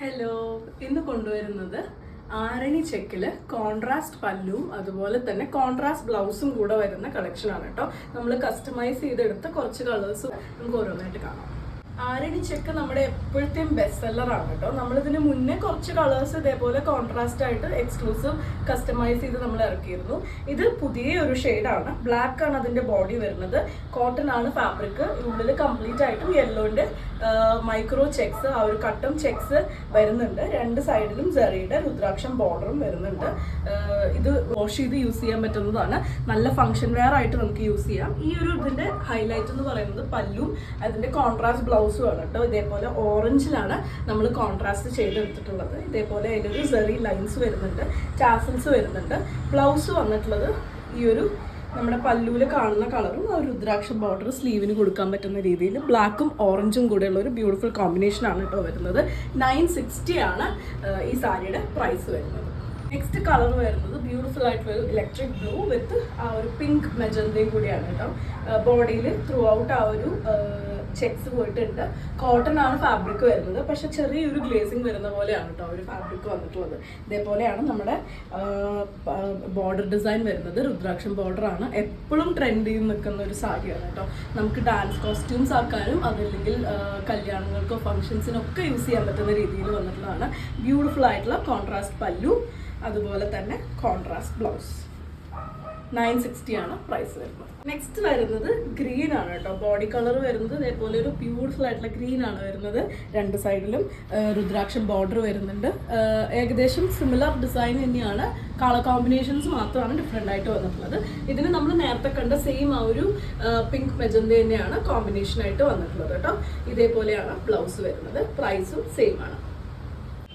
Hello, ഇന്ന് കൊണ്ടുവരുന്നത് ആരണി ചെക്കില് contrast പല്ലും അതുപോലെ തന്നെ കോൺട്രാസ്റ്റ് ബ്ലൗസും കൂടെ വരുന്ന കളക്ഷനാണ് കേട്ടോ. നമ്മൾ കസ്റ്റമൈസ് ചെയ്തെടുത്ത കുറച്ച് കളേഴ്സും നമുക്ക് ഓരോന്നായിട്ട് കാണാം. ആരണി ചെക്ക് നമ്മുടെ എപ്പോഴത്തെയും ബെസ്റ്റ് സെല്ലറാണ് കേട്ടോ. നമ്മളിതിന് മുന്നേ കുറച്ച് കളേഴ്സ് ഇതേപോലെ കോൺട്രാസ്റ്റ് ആയിട്ട് എക്സ്ക്ലൂസീവ് കസ്റ്റമൈസ് ചെയ്ത് നമ്മൾ ഇറക്കിയിരുന്നു. ഇത് പുതിയ ഒരു ഷെയ്ഡാണ്. ബ്ലാക്ക് ആണ് അതിന്റെ ബോഡി വരുന്നത്. കോട്ടൺ ആണ് ഫാബ്രിക്. ഉള്ളിൽ കംപ്ലീറ്റ് ആയിട്ടും യെല്ലോന്റെ മൈക്രോ ചെക്സ്, ആ ഒരു കട്ടം ചെക്സ് വരുന്നുണ്ട്. രണ്ട് സൈഡിലും ജെറിയുടെ രുദ്രാക്ഷം ബോർഡറും വരുന്നുണ്ട്. ഇത് വാഷ് ചെയ്ത് യൂസ് ചെയ്യാൻ പറ്റുന്നതാണ്. നല്ല ഫംഗ്ഷൻ വെയർ ആയിട്ട് നമുക്ക് യൂസ് ചെയ്യാം. ഈ ഒരു ഇതിന്റെ ഹൈലൈറ്റ് എന്ന് പറയുന്നത് പല്ലും അതിന്റെ കോൺട്രാസ്റ്റ് ബ്ലൗസും ആണ് കേട്ടോ. ഇതേപോലെ ഓറഞ്ചിലാണ് നമ്മൾ കോൺട്രാസ്റ്റ് ചെയ്തെടുത്തിട്ടുള്ളത്. ഇതേപോലെ അതിലൊരു ജെറി ലൈൻസ് വരുന്നുണ്ട്, ടാസൽസ് വരുന്നുണ്ട്. ബ്ലൗസ് വന്നിട്ടുള്ളത് ഈ ഒരു നമ്മുടെ പല്ലൂല് കാണുന്ന കളറും ആ രുദ്രാക്ഷ ബോർഡർ സ്ലീവിന് കൊടുക്കാൻ പറ്റുന്ന രീതിയിൽ ബ്ലാക്കും ഓറഞ്ചും കൂടെയുള്ള ഒരു ബ്യൂട്ടിഫുൾ കോമ്പിനേഷൻ ആണ് കേട്ടോ വരുന്നത്. 960 ആണ് ഈ സാരിയുടെ പ്രൈസ് വരുന്നത്. നെക്സ്റ്റ് കളർ വരുന്നത് ബ്യൂട്ടിഫുൾ ആയിട്ടുള്ള ഒരു ഇലക്ട്രിക് ബ്ലൂ വിത്ത് ആ ഒരു പിങ്ക് മെജന്തയും കൂടിയാണ് കേട്ടോ. ബോഡിയിൽ ത്രൂ ഔട്ട് ആ ഒരു ചെക്സ് പോയിട്ടുണ്ട്. കോട്ടൺ ആണ് ഫാബ്രിക് വരുന്നത്, പക്ഷെ ചെറിയൊരു ഗ്ലേസിങ് വരുന്ന പോലെയാണ് കേട്ടോ ഒരു ഫാബ്രിക് വന്നിട്ടുള്ളത്. ഇതേപോലെയാണ് നമ്മുടെ ബോർഡർ ഡിസൈൻ വരുന്നത്. രുദ്രാക്ഷം ബോർഡർ ആണ്. എപ്പോഴും ട്രെൻഡിൽ നിൽക്കുന്ന ഒരു സാരിയാണ് കേട്ടോ. നമുക്ക് ഡാൻസ് കോസ്റ്റ്യൂംസ് ആക്കാനും അതല്ലെങ്കിൽ കല്യാണങ്ങൾക്കോ ഫംഗ്ഷൻസിനൊക്കെ യൂസ് ചെയ്യാൻ പറ്റുന്ന രീതിയിൽ വന്നിട്ടുള്ളതാണ്. ബ്യൂട്ടിഫുൾ ആയിട്ടുള്ള കോൺട്രാസ്റ്റ് പല്ലു, അതുപോലെ തന്നെ കോൺട്രാസ്റ്റ് ബ്ലൗസ്. 960 ആണ് പ്രൈസ് വരുന്നത്. നെക്സ്റ്റ് വരുന്നത് ഗ്രീൻ ആണ് കേട്ടോ. ബോഡി കളർ വരുന്നത് ഇതേപോലെ ഒരു ബ്യൂട്ടിഫുൾ ആയിട്ടുള്ള ഗ്രീൻ ആണ് വരുന്നത്. രണ്ട് സൈഡിലും രുദ്രാക്ഷം ബോർഡർ വരുന്നുണ്ട്. ഏകദേശം സിമിലർ ഡിസൈൻ തന്നെയാണ്. കളർ കോമ്പിനേഷൻസ് മാത്രമാണ് ഡിഫറെൻ്റ് ആയിട്ട് വന്നിട്ടുള്ളത്. ഇതിന് നമ്മൾ നേരത്തെ കണ്ട സെയിം ആ ഒരു പിങ്ക് മെജന്ത തന്നെയാണ് കോമ്പിനേഷൻ ആയിട്ട് വന്നിട്ടുള്ളത് കേട്ടോ. ഇതേപോലെയാണ് ബ്ലൗസ് വരുന്നത്. പ്രൈസും സെയിം ആണ്.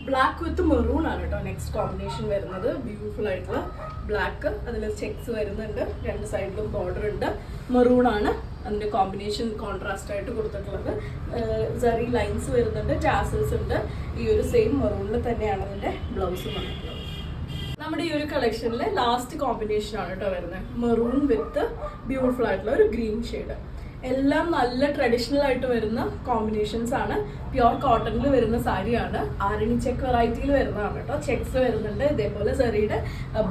ബ്ലാക്ക് വിത്ത് മെറൂൺ ആണ് കേട്ടോ നെക്സ്റ്റ് കോമ്പിനേഷൻ വരുന്നത്. ബ്യൂട്ടിഫുൾ ആയിട്ടുള്ള ബ്ലാക്ക്, അതിൽ ചെക്സ് വരുന്നുണ്ട്. രണ്ട് സൈഡിലും ബോർഡർ ഉണ്ട്. മെറൂൺ ആണ് അതിൻ്റെ കോമ്പിനേഷൻ കോൺട്രാസ്റ്റ് ആയിട്ട് കൊടുത്തിട്ടുള്ളത്. ജെറി ലൈൻസ് വരുന്നുണ്ട്, ടാസൽസ് ഉണ്ട്. ഈ ഒരു സെയിം മെറൂണിൽ തന്നെയാണ് അതിൻ്റെ ബ്ലൗസും വന്നിട്ടുള്ളത്. നമ്മുടെ ഈ ഒരു കളക്ഷനിൽ ലാസ്റ്റ് കോമ്പിനേഷൻ ആണ് കേട്ടോ വരുന്നത്. മെറൂൺ വിത്ത് ബ്യൂട്ടിഫുൾ ആയിട്ടുള്ള ഒരു ഗ്രീൻ ഷെയ്ഡ്. എല്ലാം നല്ല ട്രഡീഷണൽ ആയിട്ട് വരുന്ന കോമ്പിനേഷൻസ് ആണ്. പ്യുർ കോട്ടണിൽ വരുന്ന സാരിയാണ്. ആരണി ചെക്ക് വെറൈറ്റിയിൽ വരുന്നതാണ് കേട്ടോ. ചെക്സ് വരുന്നുണ്ട്. ഇതേപോലെ സെറിയുടെ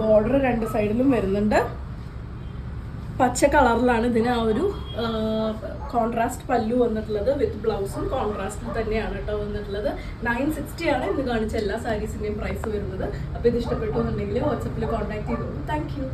ബോർഡർ രണ്ട് സൈഡിലും വരുന്നുണ്ട്. പച്ച കളറിലാണ് ഇതിന് ആ ഒരു കോൺട്രാസ്റ്റ് പല്ലു വന്നിട്ടുള്ളത്. വിത്ത് ബ്ലൗസും കോൺട്രാസ്റ്റിൽ തന്നെയാണ് കേട്ടോ വന്നിട്ടുള്ളത്. 960 ആണ് ഇന്ന് കാണിച്ച എല്ലാ സാരീസിൻ്റെയും പ്രൈസ് വരുന്നത്. അപ്പോൾ ഇത് ഇഷ്ടപ്പെട്ടു എന്നുണ്ടെങ്കിൽ വാട്സപ്പിൽ കോൺടാക്ട് ചെയ്തോളൂ. Thank you.